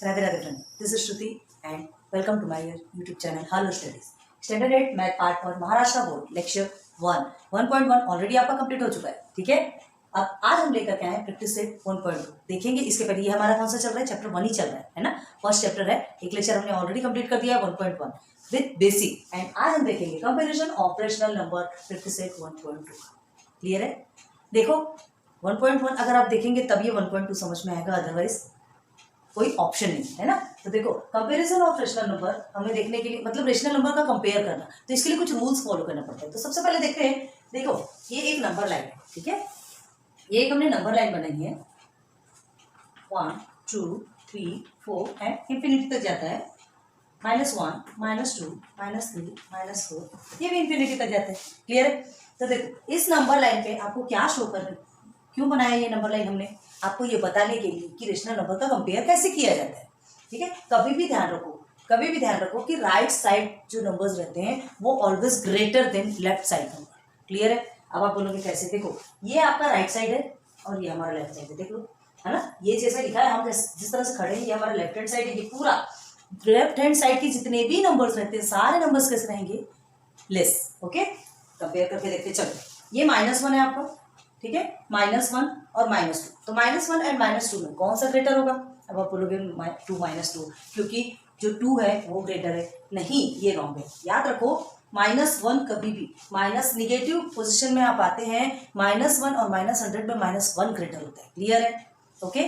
Radhe Radhe friend, this is Shruti and welcome to my YouTube channel hello studies. Standard 8 math part और Maharashtra board lecture 1.1 already आपका complete हो चुका है। ठीक है, अब आज हम लेकर के आए प्रैक्टिस सेट 1.2 देखेंगे। इसके पहले ये हमारा कौन सा चल रहा है, चैप्टर 1 ही चल रहा है ना। फर्स्ट चैप्टर है, एक लेक्चर हमने ऑलरेडी कंप्लीट कर दिया है 1.1 विद बेसिक। एंड आज हम देखेंगे comparison of rational number practice set 1.2। Clear है? देखो 1.1 अगर आप देखेंगे तब ये 1.2 समझ में आएगा, अदरवाइज कोई ऑप्शन नहीं है ना। तो देखो कंपैरिजन ऑफ रेशनल नंबर हमें देखने के लिए, मतलब रेशनल नंबर का कंपेयर करना, तो इसके लिए कुछ रूल्स फॉलो करना पड़ता है। तो सबसे पहले देखते हैं, देखो ये एक नंबर लाइन है, ठीक है, ये एक हमने नंबर लाइन बनाई है 1 2 3 4 एंड इंफिनिटी तक जाता है। -1 -2 -3 -4 ये भी इंफिनिटी तक जाता है। क्लियर है? तो देखो इस नंबर लाइन पे आपको क्या शो कर रहे, क्यों बनाया ये नंबर लाइन हमने, आपको ये बताने के लिए कि रेशनल नंबर का कंपेयर कैसे किया जाता है। ठीक है, कभी भी ध्यान रखो कि राइट साइड जो नंबर्स रहते हैं वो always greater than left side number. Clear है? अब आप बोलोगे कैसे, देखो ये आपका राइट साइड है और ये हमारा लेफ्ट साइड है, देख लो है ना। ये जैसा लिखा है, हम जिस तरह से खड़े हैं, ये हमारा लेफ्ट हैंड साइड है। ये पूरा लेफ्ट हैंड साइड के जितने भी नंबर्स रहते हैं सारे नंबर्स कैसे रहेंगे, लेस। ओके, कंपेयर करके देखते चलो। ये -1 है आपका, ठीक है, -1 और -2, तो -1 एंड -2 में कौन सा ग्रेटर होगा। अब आप बोलोगे 2 -2, क्योंकि जो 2 है वो ग्रेटर है। नहीं, ये रॉन्ग है। याद रखो -1 कभी भी माइनस निगेटिव पोजीशन में आप आते हैं, -1 और -100 में -1 ग्रेटर होता है। क्लियर है? ओके,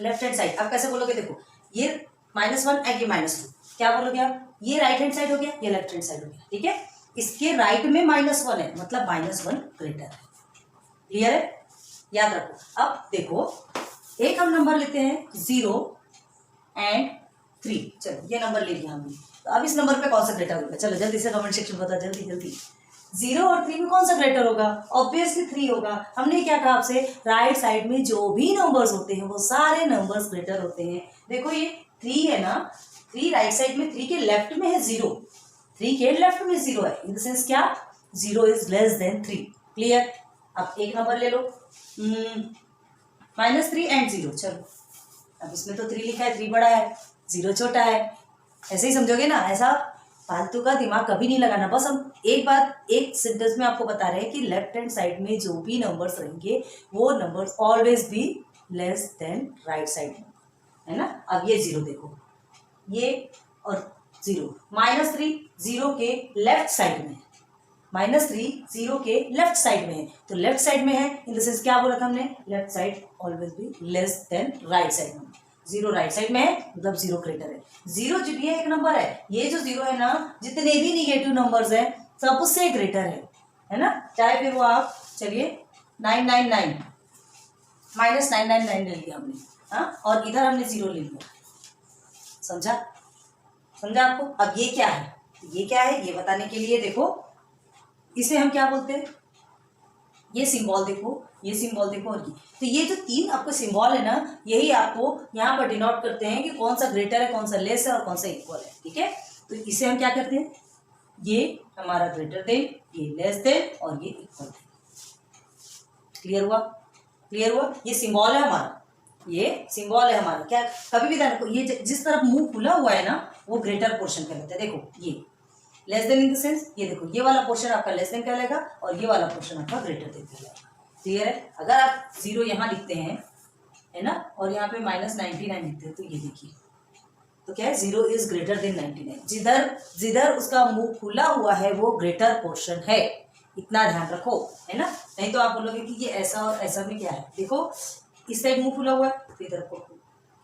लेफ्ट हैंड साइड अब कैसे बोलोगे, देखो ये -1 एंड ये -2, क्या बोलोगे आप, ये राइट हैंड साइड हो गया, ये लेफ्ट हैंड साइड हो गया। ठीक है, इसके राइट में -1 है, मतलब -1 ग्रेटर है। क्लियर है? याद रखो। अब देखो एक हम नंबर लेते हैं 0 एंड 3। चलो ये नंबर ले लिया हमने, तो अब इस नंबर पे कौन सा ग्रेटर होगा, चलो जल्दी से कमेंट सेक्शन बता, जल्दी जल्दी। 0 और 3 में कौन सा ग्रेटर होगा, ऑब्वियसली 3 होगा। हमने क्या कहा आपसे, राइट साइड में जो भी नंबर्स होते हैं वो सारे नंबर्स ग्रेटर होते हैं। देखो ये 3 है ना, 3 राइट साइड में, 3 के लेफ्ट में है 0, 3 के लेफ्ट में 0 है, इन द सेंस क्या, 0 इज लेस देन 3। क्लियर? अब एक नंबर ले लो -3 एंड 0। चलो अब इसमें तो 3 लिखा है, 3 बड़ा है, 0 छोटा है, ऐसे ही समझोगे ना। ऐसा फालतू का दिमाग कभी नहीं लगाना। बस हम एक बात एक सेंटेंस में आपको बता रहे हैं कि लेफ्ट हैंड साइड में जो भी नंबर्स रहेंगे वो numbers always be less than right side, है ना। अब ये 0 देखो, ये और 0, -3 0 के लेफ्ट साइड में, -3 0 के लेफ्ट साइड में है, तो लेफ्ट साइड में है, इन द सेंस क्या बोला था हमने, left side always be less than right side में। 0 राइट साइड में है, मतलब 0 ग्रेटर है। 0 जो भी है एक नंबर है, ये जो 0 है ना, जितने भी निगेटिव नंबर्स हैं सबसे ग्रेटर है ना। चाहे फिर वो आप चलिए 999 -999 ले लिया हमने, हाँ, और इधर हमने 0 ले लिया। समझा आपको? अब ये क्या है, ये बताने के लिए देखो इसे हम क्या बोलते हैं, ये सिंबल देखो, ये सिंबल देखो, और तो ये जो 3 आपको सिंबल है ना, यही आपको यहाँ पर डिनोट करते हैं कि कौन सा ग्रेटर है, कौन सा लेस है और कौन सा इक्वल है। ठीक है, तो इसे हम क्या करते हैं, ये हमारा ग्रेटर देन, ये लेस देन और ये इक्वल देन। क्लियर हुआ? ये सिंबल है हमारा, ये सिंबल है हमारा। क्या कभी भी ध्यान रखो, ये जिस तरफ मुंह खुला हुआ है ना वो ग्रेटर पोर्शन कहलाता है। देखो ये less then in the sense, ये देखो ये वाला पोर्शन आपका लेस देन कहलाएगा और ये वाला पोर्शन आपका ग्रेटर देन कहलाएगा। क्लियर है? अगर आप 0 यहाँ लिखते हैं, है ना, और यहाँ पे -99 लिखते हैं, तो ये देखिए, तो क्या है, 0 इज ग्रेटर देन 99। जिधर उसका मुंह खुला हुआ है वो ग्रेटर पोर्शन है, इतना ध्यान रखो, है ना। नहीं तो आप बोलोगे कि ये ऐसा और ऐसा में क्या है, देखो इस साइड मुंह खुला हुआ है तो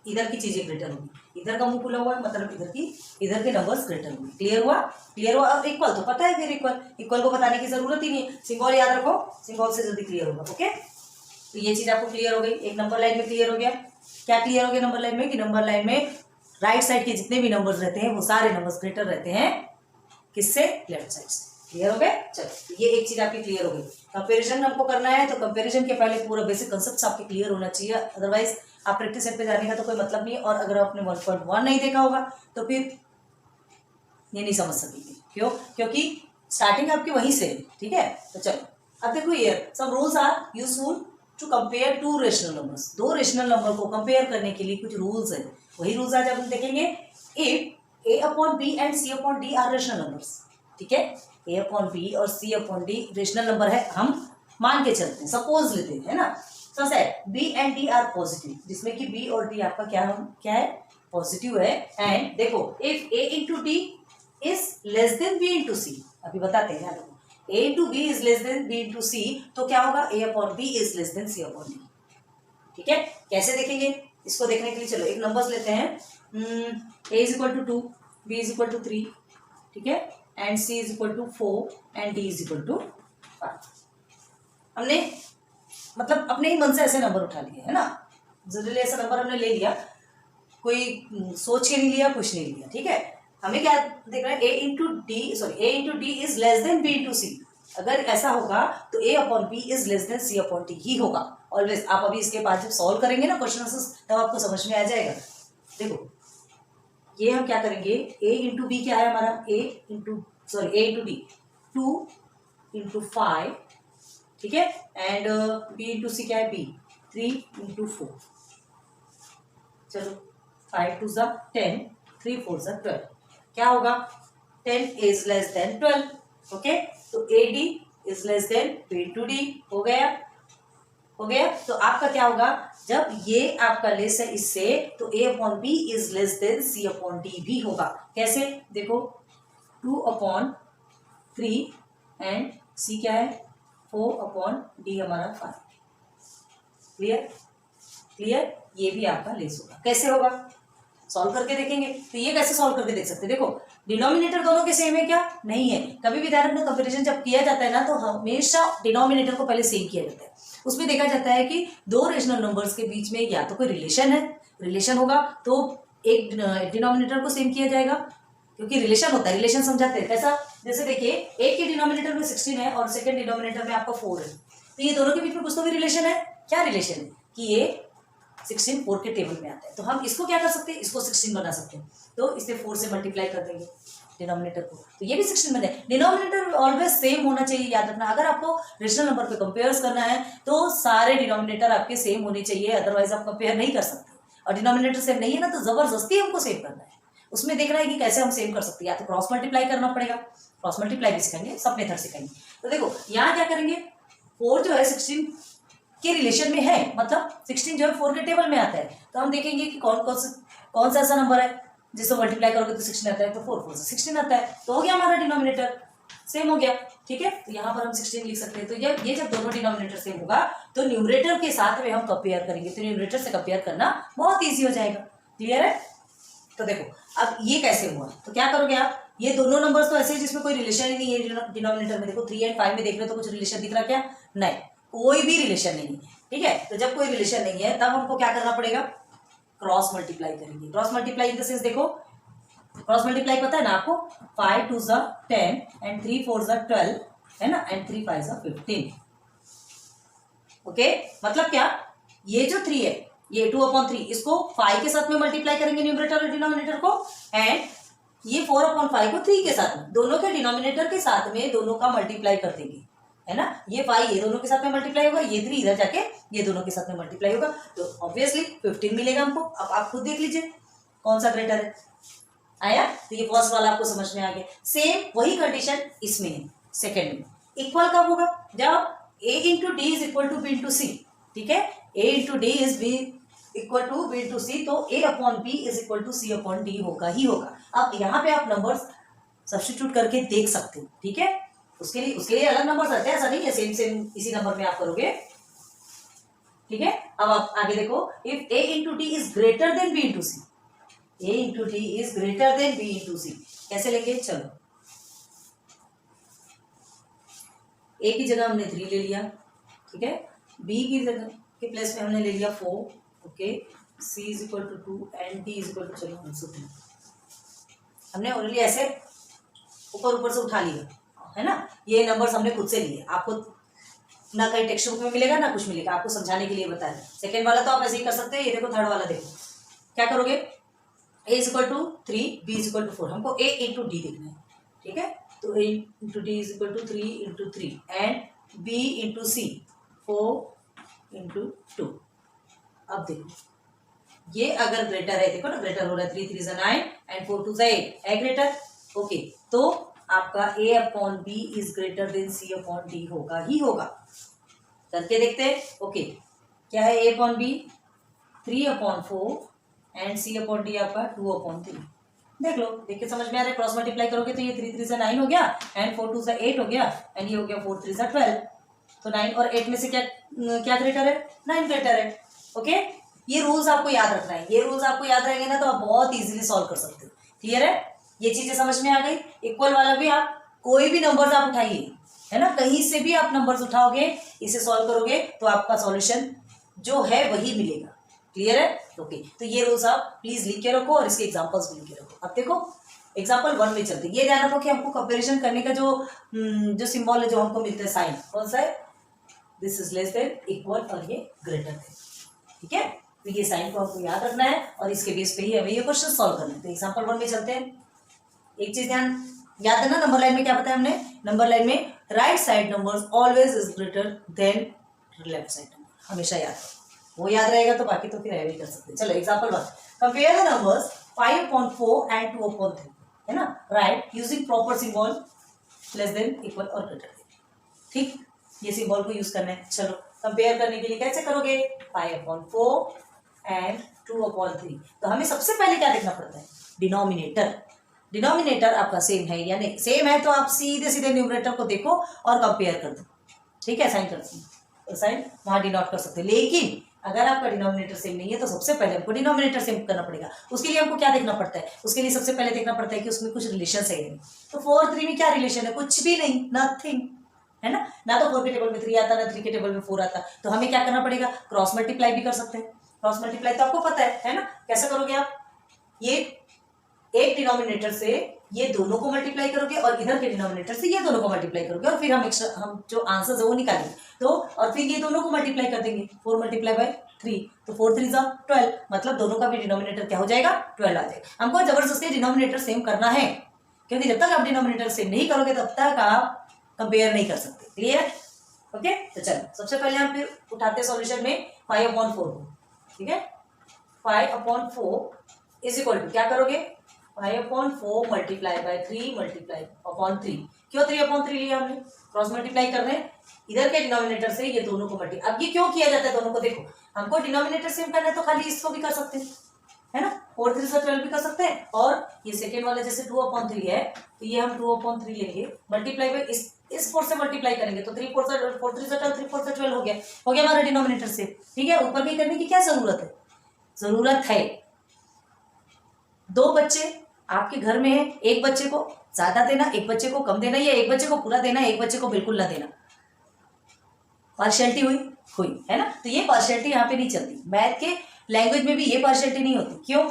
इधर की चीजें ग्रेटर होगी, इधर का मुंह खुला हुआ है मतलब इधर के नंबर्स ग्रेटर होंगे। क्लियर हुआ? अब इक्वल तो पता है, फिर इक्वल को बताने की जरूरत ही नहीं है, सिंबल याद रखो, सिंबल से जल्दी क्लियर होगा। ओके, तो ये चीज आपको क्लियर हो गई, एक नंबर लाइन में क्लियर हो गया। क्या क्लियर हो गया नंबर लाइन में, कि नंबर लाइन में राइट साइड के जितने भी नंबर्स रहते हैं वो सारे नंबर्स ग्रेटर रहते हैं, किससे, लेफ्ट साइड से। क्लियर हो गए? चलो ये एक चीज आपकी क्लियर हो गई। कंपेरिजन हमको करना है, तो कंपेरिजन के पहले पूरा बेसिक कंसेप्ट आपके क्लियर होना चाहिए, अदरवाइज आप प्रैक्टिस सेट पे जाने का तो कोई मतलब नहीं। और अगर आपने 1.1 नहीं देखा होगा तो फिर ये नहीं समझ सकेंगे। क्यों? क्योंकि स्टार्टिंग आपकी वहीं से है। ठीक है, तो चलो अब देखो, here some rules are useful to compare 2 rational numbers. 2 rational number को कंपेयर करने के लिए कुछ रूल्स है, वही रूल्स आज हम देखेंगे। If A upon B and C upon D are rational numbers, ठीक है, ए अपॉन बी और C upon D rational number है, हम मान के चलते हैं, सपोज लेते हैं, है ना। So set B and D are positive, जिसमें कि बी और डी आपका क्या है, पॉजिटिव है। एंड देखो if A into D is less than B into C, अभी बताते हैं, देखो a into B is less than B into C, तो क्या होगा, a upon B is less than C upon D. ठीक है, कैसे देखेंगे इसको, देखने के लिए चलो एक नंबर्स लेते हैं। a is equal to 2, b is equal to 3, ठीक है, and c is equal to 4 and d is equal to 5। हमने मतलब अपने ही मन से ऐसे नंबर उठा लिए, है ना, जरूरी ऐसा नंबर हमने ले लिया, कोई सोच के नहीं लिया, कुछ नहीं लिया। ठीक है, हमें क्या देख रहा है, a into D is less than b into C. अगर ऐसा होगा तो a upon B is less than c upon D ही होगा ऑलवेज। आप अभी इसके बाद जब सॉल्व करेंगे ना क्वेश्चन तब आपको समझ में आ जाएगा। देखो ये हम क्या करेंगे, a इंटू बी क्या है हमारा, a इंटू डी 2 इंटू 5, ठीक है, एंड b इंटू सी क्या है, b 3 इंटू 4। चलो 5 2 ज़ा 10, 3 4 ज़ा 12, क्या होगा, 10 इज लेस देन 12। ओके, तो A D is less than B to D, हो गया। तो आपका क्या होगा, जब ये आपका लेस है इससे, तो A upon B is less than C upon D भी होगा। कैसे, देखो 2 अपॉन 3 एंड सी क्या है 4 अपॉन डी हमारा 5। क्लियर, ये भी आपका लेस होगा। कैसे होगा, सॉल्व करके देखेंगे। तो ये कैसे सॉल्व करके देख सकते हैं, देखो डिनोमिनेटर दोनों के सेम है क्या, नहीं है। कभी भी ध्यान रखना, कंपैरिजन जब किया जाता है ना, तो हमेशा डिनोमिनेटर को पहले सेम किया जाता है। उसमें देखा जाता है कि दो रेशनल नंबर्स के बीच में या तो कोई रिलेशन होगा तो एक डिनोमिनेटर को सेम किया जाएगा, क्योंकि रिलेशन होता है, रिलेशन समझाते हैं कैसा। जैसे देखिए एक के डिनोमिनेटर में 16 है और सेकेंड डिनोमिनेटर में आपका 4 है, तो ये दोनों के बीच में कुछ तो भी रिलेशन है। क्या रिलेशन है कि ये 16 4 के टेबल में आता है, तो हम इसको क्या कर सकते हैं, इसको 16 बना सकते हैं। तो इसे 4 से मल्टीप्लाई कर देंगे डिनोमिनेटर को, तो ये भी 16 बन जाए। डिनोमिनेटर ऑलवेज सेम होना चाहिए, याद रखना। अगर आपको रेशनल नंबर पे कंपेयर करना है तो सारे डिनोमिनेटर आपके सेम होने चाहिए, अदरवाइज आप कंपेयर नहीं कर सकते। और डिनोमिनेटर सेम नहीं है ना, तो जबरदस्ती हमको सेम करना है। उसमें देखना है कि कैसे हम सेम कर सकते हैं, या तो क्रॉस मल्टीप्लाई करना पड़ेगा, क्रॉस मल्टीप्लाई भी सिखाएंगे, सब मेथड सिखाएंगे। तो देखो यहाँ क्या करेंगे, 4 जो है 16 के रिलेशन में है, मतलब 16 जो है 4 के टेबल में आता है। तो हम देखेंगे कि कौन सा ऐसा नंबर है जिसको मल्टीप्लाई करोगे तो 16 आता है, तो 4 4 से 16 आता है, तो हो गया हमारा डिनोमिनेटर सेम हो गया। ठीक है, तो यहाँ पर हम 16 लिख सकते हैं। तो ये जब दोनों डिनोमिनेटर सेम होगा तो न्यूमरेटर के साथ में हम कंपेयर करेंगे, तो न्यूमरेटर से कंपेयर करना बहुत ईजी हो जाएगा। क्लियर है, तो देखो अब ये कैसे हुआ, तो क्या करोगे आप, ये दोनों नंबर्स तो ऐसे हैं जिसमें कोई रिलेशन ही नहीं है डिनोमिनेटर में। देखो 3 एंड 5 में देख रहे हो तो कुछ रिलेशन दिख रहा क्या, नहीं, कोई भी रिलेशन नहीं है। ठीक है, तो जब कोई रिलेशन नहीं है तब हमको क्या करना पड़ेगा, क्रॉस मल्टीप्लाई करेंगे। Cross multiply in the sense, देखो क्रॉस मल्टीप्लाई पता है ना आपको, 5 2 ज़ा 10 एंड 3 4 ज़ा 12, है ना, एंड 3 5 ज़ा 15। ओके, मतलब क्या, ये जो 3 है ये 2 अपॉन 3, इसको 5 के साथ में मल्टीप्लाई करेंगे न्यूमरेटर और डिनोमिनेटर को, एंड ये 4 अपॉन 5 को 3 के साथ में, दोनों के डिनोमिनेटर के साथ में दोनों का मल्टीप्लाई कर देंगे, है ना। ये 5 ये दोनों के साथ में मल्टीप्लाई होगा, ये 3 इधर जाके ये दोनों के साथ में मल्टीप्लाई होगा, तो ऑब्वियसली 15 मिलेगा हमको। अब आप खुद देख लीजिए कौन सा ग्रेटर है, आया, तो ये फर्स्ट वाला आपको समझ में आ गया। सेम वही कंडीशन इसमें है, सेकेंड में। इक्वल कब होगा, जब a into D is equal to B into C. ठीक है, a into D is B equal to B into C, तो a upon B is equal to C upon D होगा ही होगा। अब यहाँ पे आप नंबर्स सब्स्टिट्यूट करके देख सकते हो। ठीक है, उसके लिए अलग नंबर रहते हैं, ऐसा नहीं है सेम इसी नंबर में आप करोगे। ठीक है, अब आप आगे देखो, if a into D is greater than b into C, a into D is greater than b into C, कैसे लेंगे, चलो a की जगह हमने 3 ले लिया, ठीक है, b की जगह के प्लेस में हमने ले लिया 4, okay, c is equal to 2 and d is equal to, चलो 103 हमने ऑलरेडी ऐसे ऊपर से उठा लिया, है ना। ये नंबर्स हमने खुद से लिए, आपको ना कहीं टेक्स्ट बुक में मिलेगा ना कुछ मिलेगा, आपको समझाने के लिए बताया। सेकेंड वाला तो आप ऐसे ही कर सकते हैं। ये देखो थर्ड वाला, देखो क्या करोगे, a is equal to 3 b is equal to 4, हमको a इंटू डी देखना है। ठीक है, तो a into D is equal to 3 into 3 and b into c 4 into 2। अब देखो ये अगर ग्रेटर है, देखो ना ग्रेटर हो रहा है, 3 3 9 एंड 4 2 8 है ग्रेटर। ओके, तो आपका a upon B is greater than c upon D होगा ही होगा। करके देखते हैं। ओके, क्या है a upon b? 3 upon 4 and c upon d आपका 2 अपॉन 3। देख लो, देख के समझ में आ रहा है। क्रॉस मल्टीप्लाई करोगे तो ये 3 3 से 9 हो गया एंड 4 2 से 8 हो गया एंड ये हो गया 4 3 से 12। तो 9 और 8 में से क्या क्या ग्रेटर है? 9 ग्रेटर है। ओके, ये रूल्स आपको याद रखना है। ये रूल्स आपको याद रहेंगे ना तो आप बहुत इजीली सॉल्व कर सकते हो। क्लियर है? ये चीजें समझ में आ गई। इक्वल वाला भी आप कोई भी नंबर्स आप उठाइए, है ना, कहीं से भी आप नंबर्स उठाओगे, इसे सॉल्व करोगे तो आपका सॉल्यूशन जो है वही मिलेगा। क्लियर है? ओके, तो ये रूल्स आप प्लीज लिख के रखो और इसके एग्जांपल्स भी लिख के रखो। अब देखो एग्जांपल 1 में चलते। ये ध्यान रखो कि हमको कंपैरिजन करने का जो सिंबल है, जो हमको मिलता है साइन, कौन सा है? This is less then, equal और ये ग्रेटर देन। ठीक है, तो ये साइन को आपको याद रखना है और इसके बेस पे ही हमें ये क्वेश्चन सॉल्व करना है। तो एग्जांपल 1 में चलते हैं। एक चीज ध्यान याद है ना, नंबर लाइन में क्या बताया हमने? नंबर लाइन में right side numbers always is greater then left side number, हमेशा याद रखो। वो याद रहेगा तो बाकी तो फिर ऐसे कर सकते हैं। चलो example 1, compare the numbers 5/4 and 2/3, है ना, right, using proper symbol less than, equal और ग्रेटर देन। ठीक, ये सिंबल को यूज करना है। चलो कंपेयर करने के लिए कैसे करोगे? 5/4 एंड 2/3। तो हमें सबसे पहले क्या देखना पड़ता है? डिनोमिनेटर। डिनोमिनेटर आपका सेम है या नहीं? सेम है तो आप सीधे सीधे न्यूमरेटर को देखो और कंपेयर कर दो। ठीक है, साइन कर दो, साइन वहां डिनोट कर सकते हैं। लेकिन अगर आपका डिनोमिनेटर सेम नहीं है तो सबसे पहले हमको डिनोमिनेटर सेम करना पड़ेगा। उसके लिए हमको क्या देखना पड़ता है? उसके लिए सबसे पहले देखना पड़ता है कि उसमें कुछ रिलेशन है नहीं। तो 4 3 में क्या रिलेशन है? कुछ भी नहीं, नथिंग, है ना। ना तो 4 के टेबल में 3 आता, ना 3 के टेबल में 4 आता। तो हमें क्या करना पड़ेगा? क्रॉस मल्टीप्लाई भी कर सकते हैं। क्रॉस मल्टीप्लाई तो आपको पता है ना, कैसे करोगे आप? ये एक डिनोमिनेटर से ये दोनों को मल्टीप्लाई करोगे और इधर के डिनोमिनेटर से ये दोनों को मल्टीप्लाई करोगे और फिर हम जो आंसर है वो निकालेंगे। तो और फिर ये दोनों को मल्टीप्लाई कर देंगे, 4 मल्टीप्लाई बाय 3, तो 4 3 जा 12, मतलब दोनों का भी डिनोमिनेटर क्या हो जाएगा? 12 आ जाएगा। हमको जबरदस्ती डिनोमिनेटर सेम करना है, क्योंकि जब तक आप डिनोमिनेटर सेम नहीं करोगे तब तक आप कंपेयर नहीं कर सकते। क्लियर? ओके, तो चलो सबसे पहले हम फिर उठाते हैं सॉल्यूशन में 5/4 को। ठीक है, 5/4 इज इक्वल टू क्या करोगे? 5/4 मल्टीप्लाई बाय 3 मल्टीप्लाई अपॉन 3। क्यों 3/3 लिया हमने? क्रॉस मल्टीप्लाई कर रहे हैं, इधर के डिनोमिनेटर से ये दोनों को मल्टीप्लाई। अब ये क्यों किया जाता है दोनों को? देखो हमको डिनोमिनेटर सेम करना है तो खाली इसको भी कर सकते हैं, है ना, 4 3 से 12 भी कर सकते हैं। और ये सेकेंड वाला जैसे 2/3 है तो ये हम 2/3 लेंगे, मल्टीप्लाई बाय इस 4 से मल्टीप्लाई करेंगे तो 3 4 से 4 3 से 12, 3 4 से 12 हो गया हमारा डिनोमिनेटर से। ठीक है, ऊपर भी करने की क्या जरूरत है? जरूरत है। 2 बच्चे आपके घर में है, एक बच्चे को ज्यादा देना, एक बच्चे को कम देना, या एक बच्चे को पूरा देना, एक बच्चे को बिल्कुल ना देना। पार्शियलिटी हुई है ना। तो ये पार्शियलिटी यहाँ पे नहीं चलती। मैथ के लैंग्वेज में भी ये पार्शियलिटी नहीं होती। क्यों?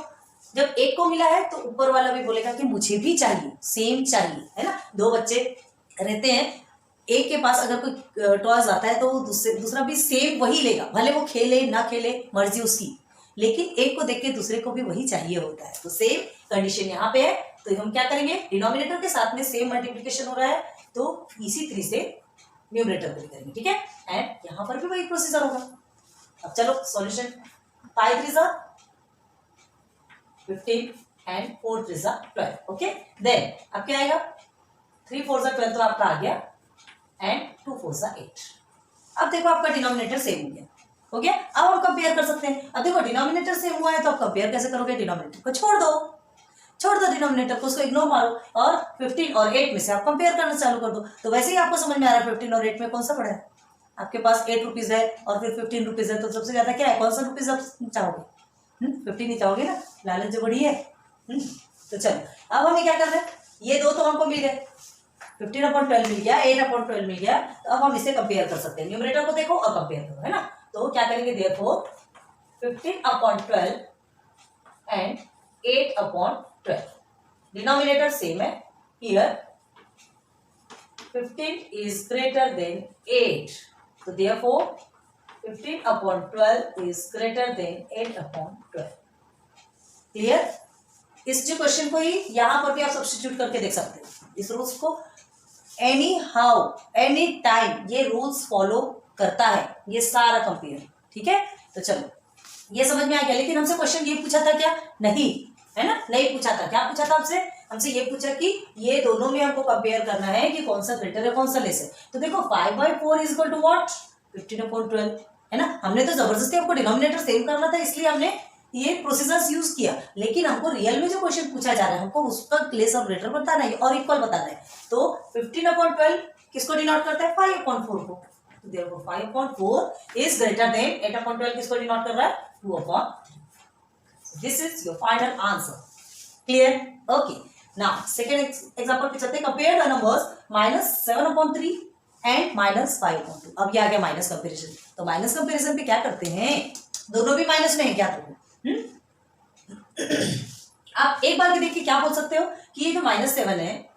जब एक को मिला है तो ऊपर वाला भी बोलेगा कि मुझे भी चाहिए, सेम चाहिए, है ना। 2 बच्चे रहते हैं, एक के पास अगर कोई टॉयज आता है तो दूसरा भी सेम वही लेगा, भले वो खेले ना खेले, मर्जी उसकी, लेकिन एक को देख के दूसरे को भी वही चाहिए होता है। तो सेम कंडीशन यहाँ पे है। तो हम क्या करेंगे? डिनोमिनेटर के साथ में सेम मल्टीप्लिकेशन हो रहा है तो इसी 3 से न्यूमरेटर को भी करेंगे। ठीक है, एंड यहाँ पर भी वही प्रोसीजर होगा। अब चलो सॉल्यूशन, 5 3 15 एंड 4 3 12। ओके, देन अब क्या आएगा? 3 4 12 तो आपका आ गया एंड 2 4 8। अब देखो आपका डिनोमिनेटर सेम हो गया। अब हम कंपेयर कर सकते हैं। अब देखो डिनोमिनेटर सेम हुआ है तो आप कंपेयर कैसे करोगे? डिनोमिनेटर को छोड़ दो डिनोमिनेटर को, उसको इग्नोर मारो और 15 और 8 में से आप कंपेयर करना चालू कर दो। तो वैसे ही आपको समझ में आ रहा है 15 और 8 में कौन सा बड़ा है। आपके पास 8 रुपीज है और फिर 15 रुपीज है, तो सबसे ज्यादा क्या है? कौन सा रुपीज आप चाहोगे? 15 ही चाहोगे ना, लालच जो बड़ी है। तो चलो अब हमें क्या करना है? ये दो तो हमको मिल गए, 15/12 मिल गया, 8/12 मिल गया। तो अब हम इसे कंपेयर कर सकते हैं। न्यूमरेटर को देखो और कंपेयर करो, है ना। तो क्या करेंगे? देयरफॉर 15/12 एंड 8/12, डिनोमिनेटर सेम है। हियर 15 इज ग्रेटर देन 8, तो therefore 15/12 is greater then 8/12। Clear? इस जो क्वेश्चन को ही यहां पर भी आप सब्स्टिट्यूट करके देख सकते हैं। इस रूल्स को एनी हाउ एनी टाइम ये रूल्स फॉलो करता है, ये सारा कंपेयर। ठीक है, तो चलो ये समझ में आ गया। लेकिन हमसे क्वेश्चन ये पूछा था क्या? नहीं, है ना, नहीं पूछा था। क्या पूछा था हमसे? हमसे ये पूछा कि ये दोनों में हमको कंपेयर करना है कि कौन सा ग्रेटर है कौन सा लेस है। तो देखो 5/4 इज इक्वल टू व्हाट? 15/12, है ना। हमने तो जबरदस्ती हमको डिनोमिनेटर सेम करना था, इसलिए हमने ये प्रोसीजर्स यूज किया। लेकिन हमको रियल में जो क्वेश्चन पूछा जा रहा है हमको उसका लेस और ग्रेटर बताना है और इक्वल बताना है। तो 15/12 किसको डिनोट करता है? 5/4 को। तो देखो 5/4 इज ग्रेटर देन 8/12 किसको डिनोट कर रहा है? 2/3। This is your final answer. Clear? Okay, now second example पे चलते हैं। Compare the numbers -7/3 and -5/2। अब ये आ गया माइनस कंपेरिजन। तो माइनस कंपेरिजन पे क्या करते हैं? दोनों भी माइनस में है क्या? तो आप एक बार के देखिए क्या बोल सकते हो कि ये जो -7 है,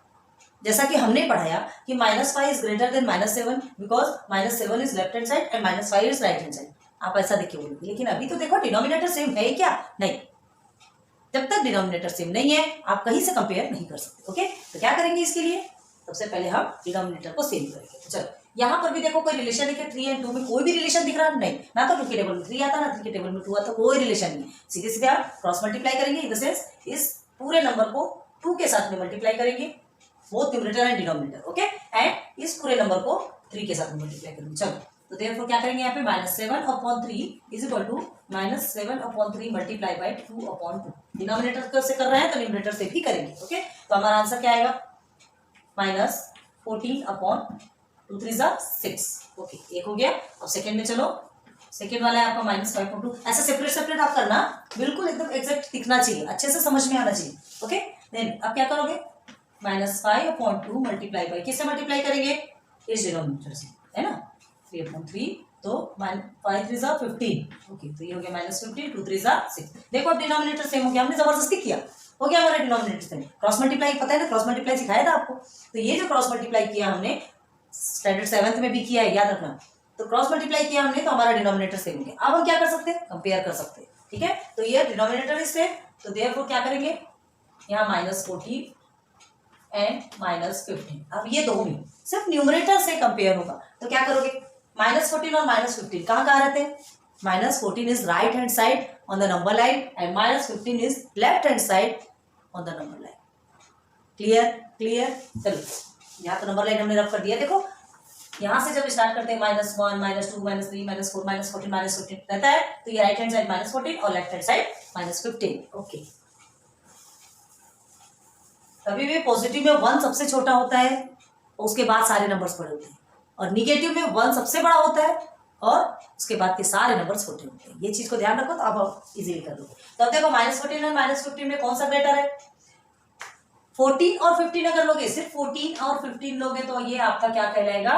जैसा कि हमने पढ़ाया कि -5 is greater then -7 because -7 is left hand side and -5 is right hand side. आप ऐसा देखिए बोलोगे। लेकिन अभी तो देखो डिनोमिनेटर सेम है क्या? नहीं। जब तक डिनोमिनेटर सेम नहीं है आप कहीं से कंपेयर नहीं कर सकते। ओके, तो क्या करेंगे इसके लिए? सबसे पहले हम डिनोमिनेटर को सेम करेंगे। तो चलो यहाँ पर भी देखो कोई रिलेशन है क्या? 3 और 2 में कोई भी रिलेशन दिख रहा नहीं। ना तो 2 के टेबल में 3 आता, ना 3 के टेबल में 2 आता, कोई रिलेशन नहीं। सीधे सीधे आप क्रॉस मल्टीप्लाई करेंगे। इन द सेंस इस पूरे नंबर को 2 के साथ में मल्टीप्लाई करेंगे, both numerator and denominator. Okay, and इस पूरे नंबर को 3 के साथ में मल्टीप्लाई करेंगे। चलो तो देयरफॉर क्या करेंगे यहाँ पे? -7/3 is equal to -7/3 multiply by 2/2। Denominator से कर रहे हैं तो न्यूमरेटर से भी करेंगे। ओके, तो हमारा आंसर क्या आएगा? -14/2 3 ज़ा 6। ओके, एक हो गया। अब सेकंड में चलो। सेकंड वाला है आपका -5/2। ऐसा सेपरेट सेपरेट आप करना, बिल्कुल एकदम एग्जैक्ट दिखना चाहिए, अच्छे से समझ में आना चाहिए। ओके, देन अब क्या करोगे? -5/2 मल्टीप्लाई बाय किससे मल्टीप्लाई करेंगे? इस डिनोमिनेटर से, है ना। 3/3 तो 5 3 ज़ा 15। ओके, तो ये हो गया -15, 2 3 ज़ा 6। देखो अब डिनोमिनेटर सेम हो गया, हमने जबरदस्ती किया, हो गया हमारा डिनोमिनेटर सेम। क्रॉस मल्टीप्लाई पता है ना, क्रॉस मल्टीप्लाई सिखाया था आपको। तो ये जो क्रॉस मल्टीप्लाई किया हमने स्टैंडर्ड 7th में भी किया है, याद रखना। तो क्रॉस मल्टीप्लाई किया हमने तो हमारा डिनोमिनेटर सेम हो गया। अब हम क्या कर सकते हैं? कंपेयर कर सकते हैं। ठीक है, तो ये डिनोमिनेटर इज सेम, तो देयरफॉर क्या करेंगे? यहाँ -14 एंड -15। अब ये दो में सिर्फ न्यूमरेटर से कंपेयर होगा, तो क्या करोगे? -14 और -15 कहाँ कहाँ रहते हैं? -14 is right hand side on the number line and -15 is left hand side on the number line. Clear? Clear. चलो यहाँ तो नंबर लाइन हमने रफ कर दिया। देखो यहाँ से जब स्टार्ट करते हैं -1 -2 -3 -4 -14 -15 रहता है, तो ये राइट हैंड साइड -14 और लेफ्ट हैंड साइड -15। ओके, कभी भी पॉजिटिव में 1 सबसे छोटा होता है और उसके बाद सारे नंबर्स बड़े होते हैं, और निगेटिव में 1 सबसे बड़ा होता है और उसके बाद के सारे नंबर्स छोटे होते हैं। ये चीज को ध्यान रखो तो आप इजीली कर लोगे। तो अब देखो -14 और -15 में कौन सा ग्रेटर है? 14 और 15 अगर लोगे, सिर्फ 14 और 15 लोगे तो ये आपका क्या कहलाएगा?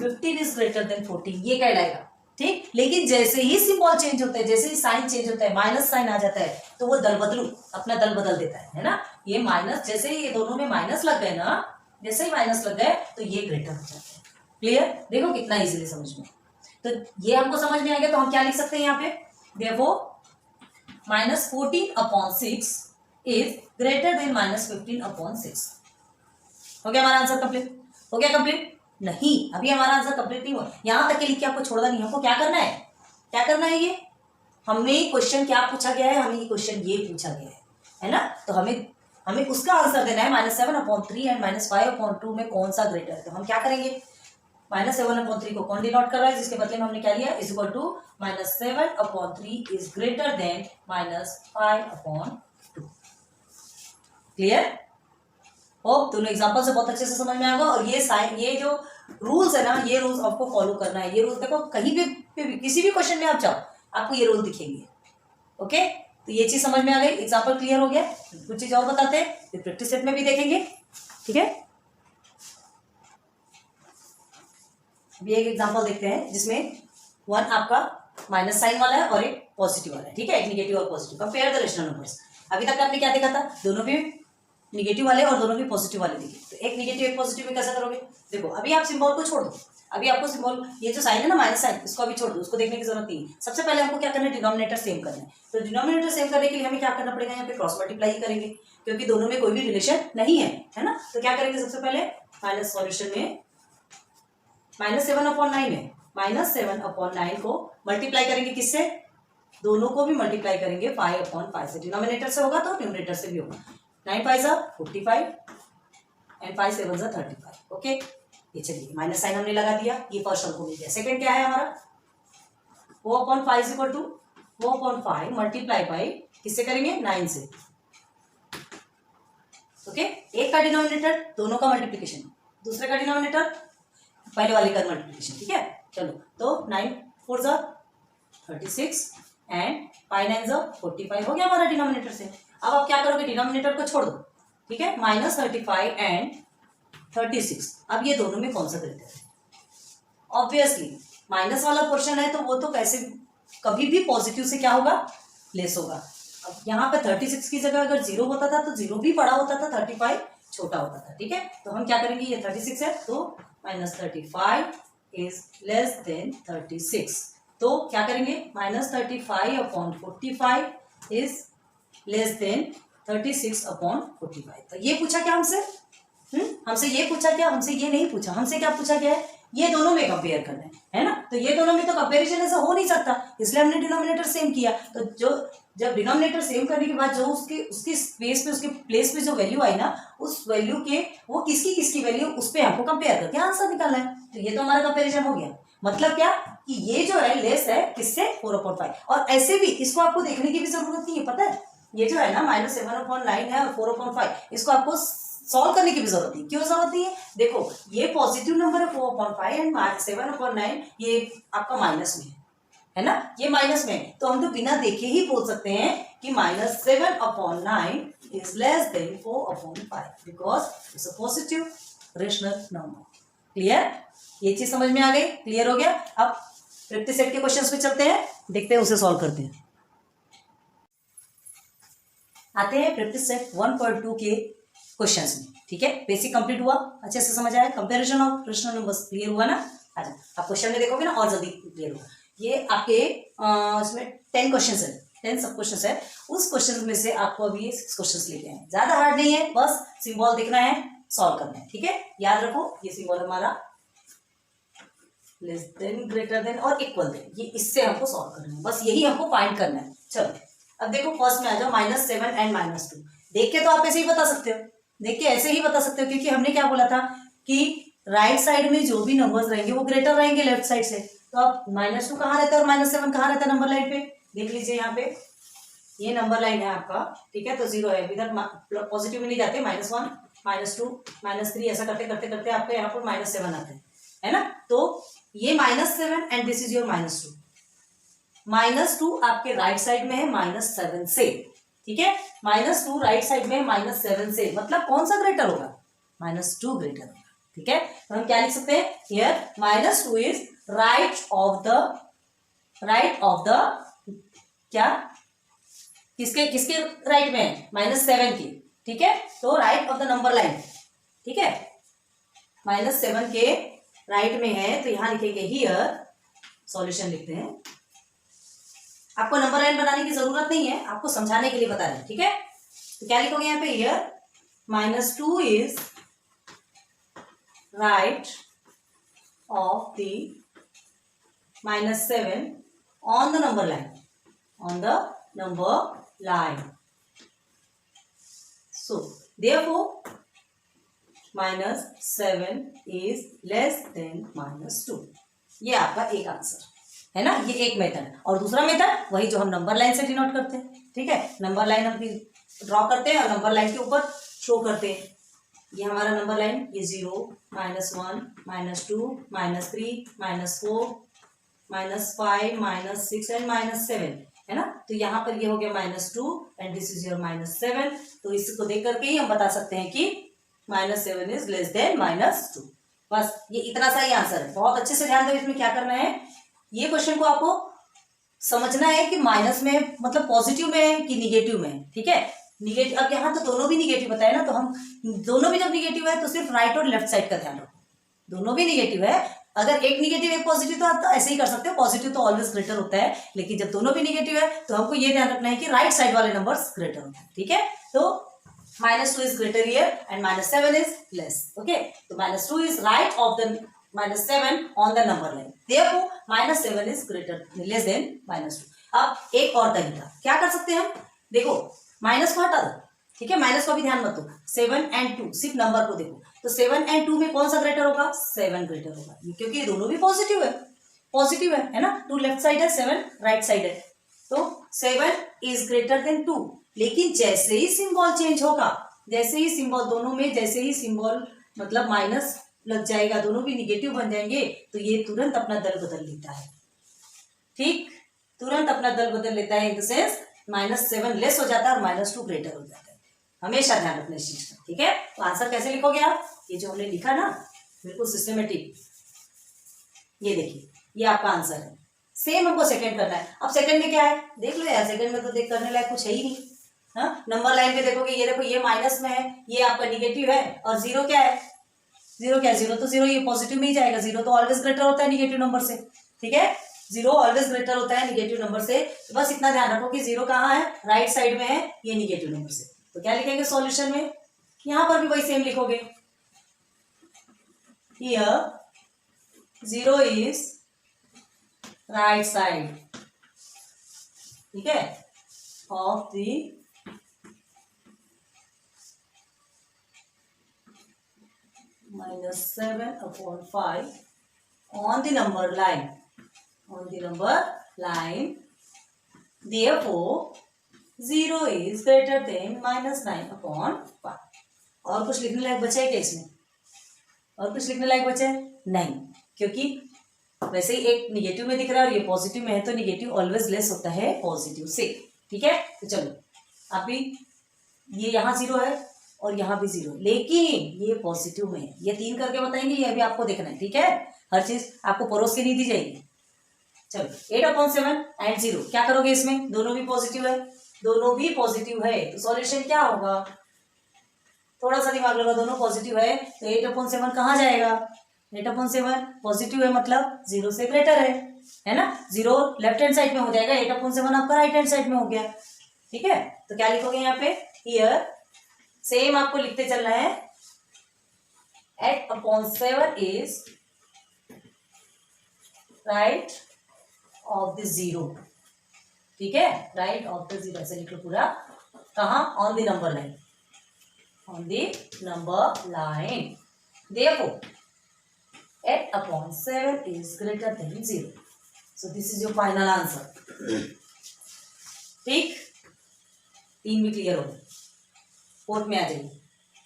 15 इज ग्रेटर देन 14, ये कहलाएगा। ठीक, लेकिन जैसे ही सिंबल चेंज होता है, जैसे ही साइन चेंज होता है, माइनस साइन आ जाता है, तो वो दल बदलू अपना दल बदल देता है ना। ये माइनस, जैसे ही ये दोनों में माइनस लग गए ना, जैसे ही माइनस लग गए तो ये ग्रेटर हो जाता है। क्लियर? देखो कितना इजीली समझ में। तो ये हमको समझ में आ गया, तो हम क्या लिख सकते हैं यहाँ पे? देखो -14/6 इज ग्रेटर देन -15/6। हो गया हमारा आंसर कंप्लीट? हो गया कंप्लीट? नहीं, अभी हमारा आंसर कंप्लीट नहीं हुआ। यहां तक के लिख के आपको छोड़ना नहीं। हमको क्या करना है? क्या करना है? ये हमें क्वेश्चन क्या पूछा गया है? हमें ये क्वेश्चन ये पूछा गया है ना। तो हमें उसका आंसर देना है। -7/3 एंड -5/2 में कौन सा ग्रेटर है? तो हम क्या करेंगे? -7/3 को कौन डिनोट कर रहा है, जिसके बदले में हमने क्या लिया? Is equal to -7/3 is greater than -5/2। Clear? Hope दोनों एग्जांपल से बहुत अच्छे से समझ में आएगा। और ये जो रूल्स है ना, ये रूल्स आपको फॉलो करना है। ये रूल्स देखो कहीं भी किसी भी क्वेश्चन में आप जाओ, आपको ये रूल दिखेंगे। ओके, तो ये चीज समझ में आ गई, एग्जांपल क्लियर हो गया। कुछ चीज और बताते हैं, फिर प्रैक्टिस सेट में भी देखेंगे। ठीक है, अभी एक एग्जांपल देखते हैं जिसमें 1 आपका माइनस साइन वाला है और एक पॉजिटिव वाला है। ठीक है, एक निगेटिव और positive. Compare the rational numbers. अभी तक आपने क्या देखा था? दोनों भी निगेटिव वाले और दोनों भी पॉजिटिव वाले दिखे। तो एक निगेटिव एक पॉजिटिव में कैसा करोगे? देखो अभी आप सिंबल को छोड़ दो। अभी आपको सिंबल, ये जो साइन है ना माइनस साइन, इसको अभी छोड़ दो, उसको देखने की जरूरत नहीं है। सबसे पहले हमको क्या करना है? डिनोमिनेटर सेम करना है। तो डिनोमिनेटर सेम करने के लिए हमें क्या करना पड़ेगा? यहाँ पे क्रॉस मल्टीप्लाई ही करेंगे, क्योंकि दोनों में कोई भी रिलेशन नहीं है ना। तो क्या करेंगे? सबसे पहले माइनस सॉल्यूशन में -7/9 है, -7/9 को मल्टीप्लाई करेंगे किससे? दोनों को भी मल्टीप्लाई करेंगे 5/5 से, डिनोमिनेटर से होगा तो न्यूमरेटर से भी होगा। 9 5 जा 45 एंड 5 7 जा 35। ओके, ये चलिए माइनस साइन हमने लगा दिया, ये फर्स्ट हमको मिल गया। सेकंड क्या है हमारा, 4/5 इक्वल टू 4/5 मल्टीप्लाई बाई किससे करेंगे, 9 से। ओके, एक का डिनोमिनेटर दोनों का मल्टीप्लिकेशन, दूसरे का डिनोमिनेटर पहले वाले का मल्टीप्लिकेशन। ठीक है, चलो तो 9 4 जा 36 एंड 5 9 जा 45 हो गया हमारा डिनोमिनेटर से। अब आप क्या करोगे, डिनोमिनेटर को छोड़ दो। ठीक है, -35 एंड 36। अब ये दोनों में कौन सा ग्रेटर है, ऑब्वियसली माइनस वाला पोर्शन है तो वो तो कैसे कभी भी पॉजिटिव से क्या होगा, लेस होगा। अब यहाँ पे 36 की जगह अगर 0 होता था तो 0 भी बड़ा होता था, 35 छोटा होता था। ठीक है, तो हम क्या करेंगे, ये 36 है तो -35 इज लेस देन 36, तो क्या करेंगे, -35/45 इज लेस देन 36/45। तो ये पूछा क्या हमसे, हमसे ये पूछा क्या, हमसे ये नहीं पूछा, हमसे क्या पूछा गया है, ये दोनों में कंपेयर करना है ना। तो ये दोनों में तो कंपैरिजन ऐसा हो नहीं सकता, इसलिए हमने डिनोमिनेटर सेम किया। तो जो जब डिनोमिनेटर सेम करने के बाद जो उसकी स्पेस पे, उसके प्लेस पे जो वैल्यू आई ना, उस वैल्यू के वो किसकी वैल्यू, उस पे हमको कंपेयर करके आंसर निकालना है। तो ये तो हमारा कंपैरिजन हो गया। मतलब क्या कि ये जो है लेस है किससे, 4/5। और ऐसे भी इसको आपको देखने की भी जरूरत नहीं है, पता है ये जो है ना -7/9 है और 4/5, इसको आपको सॉल्व करने की भी जरूरत नहीं। क्यों जरूरत नहीं है, देखो ये पॉजिटिव नंबर है 4/5 एंड 7/9 ये आपका माइनस में है ना, ये माइनस में है। तो हम तो बिना देखे ही बोल सकते हैं कि -7/9 is less then 4/5 because it's a positive rational number. Clear, ये चीज समझ में आ गई, क्लियर हो गया। अब प्रैक्टिस सेट के क्वेश्चंस पे चलते हैं, देखते हैं उसे सॉल्व करते हैं। आते हैं प्रैक्टिस सेट 1.2 के क्वेश्चंस में। ठीक है, बेसिक कंप्लीट हुआ, अच्छे से समझ आया, comparison of rational numbers clear हुआ ना। अच्छा, आप क्वेश्चन में देखोगे ना और जल्दी क्लियर होगा। ये आपके इसमें 10 क्वेश्चंस है, 10 सब क्वेश्चंस है। उस क्वेश्चन में से आपको अभी 6 क्वेश्चंस लेके आए, ज्यादा हार्ड नहीं है, बस सिंबल देखना है, सॉल्व करना है। ठीक है, याद रखो ये सिंबल हमारा लेस देन, ग्रेटर देन और इक्वल देन, ये इससे हमको सॉल्व करना है, बस यही हमको फाइंड करना है। चलो अब देखो फर्स्ट में आ जाओ, -7 एंड -2। देख के तो आप ऐसे ही बता सकते हो, देख के ऐसे ही बता सकते हो, क्योंकि हमने क्या बोला था कि राइट साइड में जो भी नंबर्स रहेंगे वो ग्रेटर रहेंगे लेफ्ट साइड से। तो अब -2 कहाँ रहता है और -7 कहाँ रहता है नंबर लाइन पे, देख लीजिए यहाँ पे ये नंबर लाइन है आपका। ठीक है, तो 0 है, इधर पॉजिटिव में नहीं जाते, -1 -2 -3 ऐसा करते करते करते आपके यहाँ पर -7 आता है ना। तो ये -7 एंड दिस इज योर -2। -2 आपके राइट साइड में है -7 से। ठीक है, -2 राइट साइड में -7 से, मतलब कौन सा ग्रेटर होगा, -2 ग्रेटर होगा। ठीक है, तो हम क्या लिख सकते हैं, here -2 is right of the क्या, किसके किसके राइट में है, -7 की। ठीक है, तो right of the number line. ठीक है, -7 के राइट में है, तो यहां लिखेंगे हियर, सॉल्यूशन लिखते हैं। आपको नंबर लाइन बनाने की जरूरत नहीं है, आपको समझाने के लिए बता रहे हैं। ठीक है, तो क्या लिखोगे यहाँ पे, here -2 is right of the -7 on the number line, so therefore -7 is less than -2। ये आपका एक आंसर है ना, ये एक मेथड। और दूसरा मेथड वही जो हम नंबर लाइन से डिनोट करते हैं। ठीक है, नंबर लाइन हम ड्रॉ करते हैं और नंबर लाइन के ऊपर शो करते हैं। ये हमारा नंबर लाइन, ये 0 -1 -2 -3 -4 -5 -6 एंड -7 है ना। तो यहाँ पर ये हो गया -2 एंड दिस इज योर -7। तो इसको देख करके ही हम बता सकते हैं कि -7 इज लेस देन -2। बस ये इतना सा ही आंसर है। बहुत अच्छे से ध्यान दो, इसमें क्या करना है, ये क्वेश्चन को आपको समझना है कि माइनस में मतलब पॉजिटिव में है कि निगेटिव में है। ठीक है, निगेटिव, अब यहाँ तो दोनों भी निगेटिव बताए ना, तो हम दोनों भी जब निगेटिव है तो सिर्फ राइट और लेफ्ट साइड का ध्यान रखो, दोनों भी निगेटिव है। अगर एक निगेटिव एक पॉजिटिव तो आप तो ऐसे ही कर सकते हो, पॉजिटिव तो ऑलवेज ग्रेटर होता है, लेकिन जब दोनों भी निगेटिव है तो हमको ये ध्यान रखना है कि राइट साइड वाले नंबर्स ग्रेटर होते हैं। ठीक है, तो -2 is greater here and -7 is less. Okay, so -2 is right of the -7 on the number line. Therefore, -7 is less than -2. अब एक और तरीका क्या कर सकते हैं हम, देखो माइनस को हटा दो, ठीक है, माइनस को भी ध्यान मत दो, 7 एंड 2 सिर्फ नंबर को देखो, तो 7 एंड 2 में कौन सा ग्रेटर होगा, 7 ग्रेटर होगा, क्योंकि ये दोनों भी पॉजिटिव है ना, 2 लेफ्ट साइड है, 7 राइट साइड है, तो 7 इज ग्रेटर देन 2। लेकिन जैसे ही सिंबल चेंज होगा, जैसे ही सिंबल दोनों में, जैसे ही सिंबल मतलब माइनस लग जाएगा, दोनों भी निगेटिव बन जाएंगे, तो ये तुरंत अपना दल बदल लेता है, ठीक, तुरंत अपना दल बदल लेता है, इन द सेंस -7 लेस हो जाता है और -2 ग्रेटर हो जाता है। हमेशा ध्यान रखना इस चीज का, ठीक है। तो आंसर कैसे लिखोगे आप, ये जो हमने लिखा ना बिल्कुल सिस्टमेटिक, ये देखिए ये आपका आंसर है। सेम हमको सेकंड करना है। अब सेकंड में क्या है देख लो यार, सेकंड में तो देख करने लायक कुछ है ही नहीं। हाँ, नंबर लाइन पे देखोगे, ये देखो ये माइनस में है, ये आपका निगेटिव है, और जीरो क्या है, जीरो क्या है, जीरो तो जीरो, ये पॉजिटिव में ही जाएगा, जीरो तो ऑलवेज ग्रेटर होता है निगेटिव नंबर से, ठीक है, जीरो ऑलवेज ग्रेटर होता है निगेटिव नंबर से। तो बस इतना ध्यान रखो कि जीरो कहाँ है, राइट साइड में है, ये निगेटिव नंबर से। तो क्या लिखेंगे सॉल्यूशन में, यहां पर भी वही सेम लिखोगे, here zero is right side, ठीक है, of the -7/5 on the number line, on the number line, therefore 0 is greater than -9/5। और कुछ लिखने लायक बचा है क्या इसमें, और कुछ लिखने लायक बचा है नहीं, क्योंकि वैसे ही एक निगेटिव में दिख रहा है और ये पॉजिटिव में है, तो निगेटिव ऑलवेज लेस होता है पॉजिटिव से, ठीक है। तो चलो अभी ये यहाँ जीरो है और यहाँ भी जीरो, लेकिन ये पॉजिटिव में है, ये 3 करके बताएंगे, ये भी आपको देखना है, ठीक है, हर चीज आपको परोस के नहीं दी जाएगी। चलो 8/7 एंड 0 क्या करोगे, इसमें दोनों भी पॉजिटिव है, दोनों भी पॉजिटिव है, तो सॉल्यूशन क्या होगा, थोड़ा सा दिमाग लगा, दोनों पॉजिटिव है, तो 8/7 कहाँ जाएगा, 8/7 पॉजिटिव है, मतलब 0 से ग्रेटर है ना, 0 लेफ्ट हैंड साइड में हो जाएगा, 8/7 आपका राइट हैंड साइड में हो गया, ठीक है। तो क्या लिखोगे यहाँ पे, हियर सेम आपको लिखते चलना है, 8/7 इज राइट ऑफ द 0, ठीक है, राइट ऑफ द 0 ऐसे लिख लो पूरा, कहाँ, on the number line, on the number line, therefore 8/7 is greater than 0, so this is your final answer, ठीक, 3 भी क्लियर हो, 4th में आ जाइए,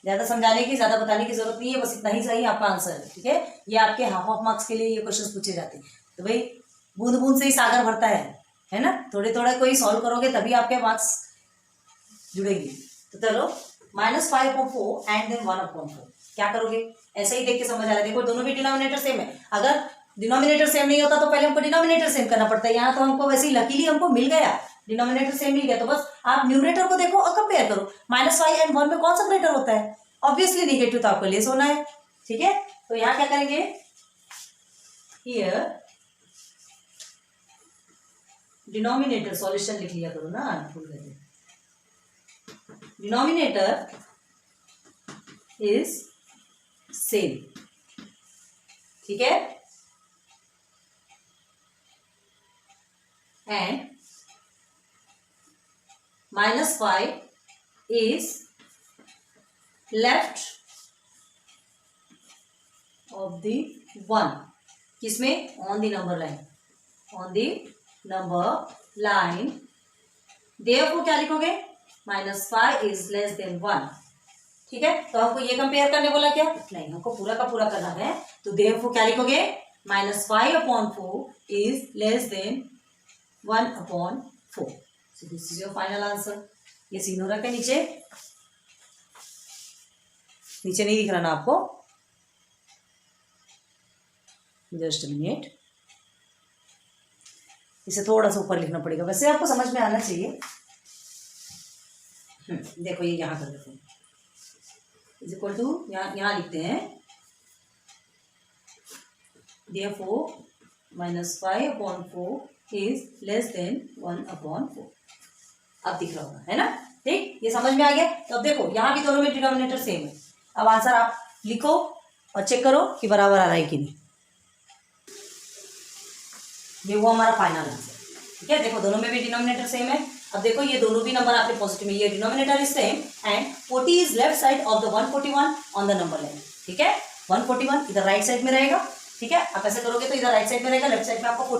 ज्यादा समझाने की, ज्यादा बताने की जरूरत नहीं है, बस इतना ही सही आपका आंसर है, ठीक है। ये आपके हाफ ऑफ मार्क्स के लिए ये क्वेश्चन पूछे जाते हैं, तो भाई बूंद बूंद से ही सागर भरता है ना, थोड़े थोड़े कोई सॉल्व करोगे तभी आपके मार्क्स जुड़ेंगे। तो चलो -5/4 एंड देन 1/4 क्या करोगे, ऐसे ही देख के समझ आ रहा है, देखो दोनों भी डिनोमिनेटर सेम है, अगर डिनोमिनेटर सेम नहीं होता तो पहले हमको डिनोमिनेटर सेम करना पड़ता है, यहाँ तो हमको वैसे ही लकीली हमको मिल गया, डिनोमिनेटर सेम मिल गया, तो बस आप न्यूमरेटर को देखो और कंपेयर करो, -5 एंड 1 में कौन सा ग्रेटर होता है, ऑब्वियसली निगेटिव, तो आपको लेस होना है, ठीक है। तो यहाँ क्या करेंगे, हियर डिनोमिनेटर, सॉल्यूशन लिख लिया करो ना, भूल गए, डिनोमिनेटर इज सेम, ठीक है, and -5 is left of the 1, किसमें, on the number line, on the number line, therefore क्या लिखोगे, -5 is less than 1, ठीक है। तो हमको ये कंपेयर करने बोला क्या, नहीं, हमको पूरा का पूरा करना है, तो therefore क्या लिखोगे, -5/4 is less than 1/4, so this is your final answer। ये सीन हो रहा है नीचे, नीचे नहीं दिख रहा ना आपको, जस्ट मिनट, इसे थोड़ा सा ऊपर लिखना पड़ेगा, वैसे आपको समझ में आना चाहिए। देखो ये यहाँ कर देते हैं, इज इक्वल टू, यहाँ लिखते हैं, therefore -5/4 is less than 1/4, अब दिख रहा होगा, है ना, ठीक, ये समझ में आ गया। तो अब देखो यहाँ भी दोनों में डिनोमिनेटर सेम है, अब आंसर आप लिखो और चेक करो कि बराबर आ रहा है कि नहीं, ये वो हमारा फाइनल आंसर, ठीक है। ठीक है, देखो दोनों में भी डिनोमिनेटर सेम है। अब देखो ये दोनों भी नंबर आपके पॉजिटिव में, ये denominator is same and 40 is left side of the 141 on the number line. ठीक है, 141 इधर राइट साइड में रहेगा। ठीक है, आप ऐसे करोगे तो इधर राइट साइड में रहेगा, लेफ्ट साइड में आपको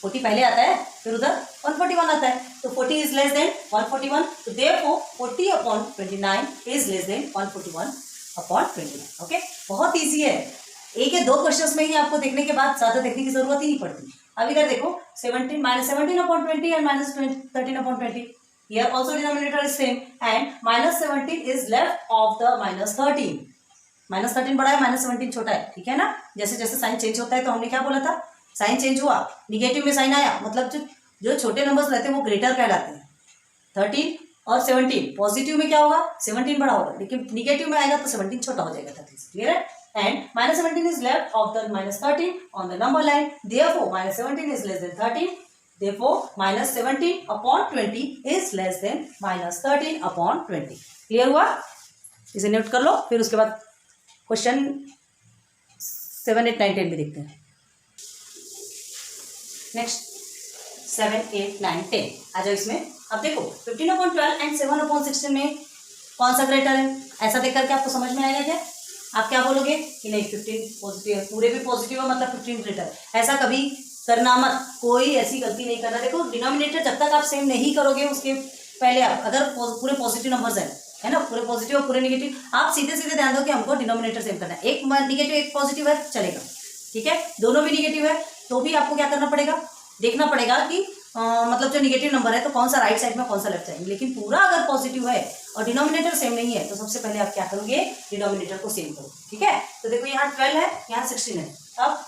40 पहले आता है, फिर उधर 141 आता है, तो 40 इज लेस देन 141, तो therefore 40 upon 29 is less then 141 upon 29। Okay, बहुत ईजी है, एक या दो क्वेश्चंस में ही आपको देखने के बाद ज्यादा देखने की जरूरत ही नहीं पड़ती। अब इधर देखो 17 minus 17 upon 20 and minus 13 upon 20, here also denominator is same and minus 17 is left of the minus 13। Minus 13 बड़ा है, माइनस 17 छोटा है। ठीक है ना, जैसे जैसे साइन चेंज होता है, तो हमने क्या बोला था, साइन चेंज हुआ, निगेटिव में साइन आया, मतलब जो छोटे नंबर्स रहते हैं वो ग्रेटर कहलाते हैं। 13 और 17, पॉजिटिव में क्या होगा, 17 बड़ा होगा, लेकिन निगेटिव में आएगा तो 17 छोटा हो जाएगा 13 से। क्लियर है, and minus 17 is left of the minus 13 on the number line, therefore minus 17 is less than 13, therefore minus 17 upon 20 is less than minus 13 upon 20। Clear हुआ, इसे नोट कर लो, फिर उसके बाद क्वेश्चन 7, 8, 9, 10 में देखते हैं। नेक्स्ट 7, 8, 9, 10 आ जाओ इसमें। अब देखो 15/12 एंड 7/16 में कौन सा ग्रेटर है, ऐसा देख करके आपको समझ में आएगा क्या, आप क्या बोलोगे कि नहीं 15 पॉजिटिव है, पूरे भी पॉजिटिव है मतलब 15 ग्रेटर है। ऐसा कभी करना मत, कोई ऐसी गलती नहीं करना। देखो डिनोमिनेटर जब तक आप सेम नहीं करोगे, उसके पहले आप अगर पूरे पॉजिटिव नंबर्स है ना, पूरे पॉजिटिव और पूरे निगेटिव, आप सीधे सीधे ध्यान दो कि हमको डिनोमिनेटर सेम करना है। एक निगेटिव एक पॉजिटिव है चलेगा, ठीक है, दोनों भी निगेटिव है तो भी आपको क्या करना पड़ेगा, देखना पड़ेगा कि मतलब जो निगेटिव नंबर है तो कौन सा राइट साइड में कौन सा लेफ्ट साइड में। लेकिन पूरा अगर पॉजिटिव है और डिनोमिनेटर सेम नहीं है तो सबसे पहले आप क्या करोगे, डिनोमिनेटर को सेम करो। ठीक है, तो देखो यहाँ 12 है, यहाँ 16 है, अब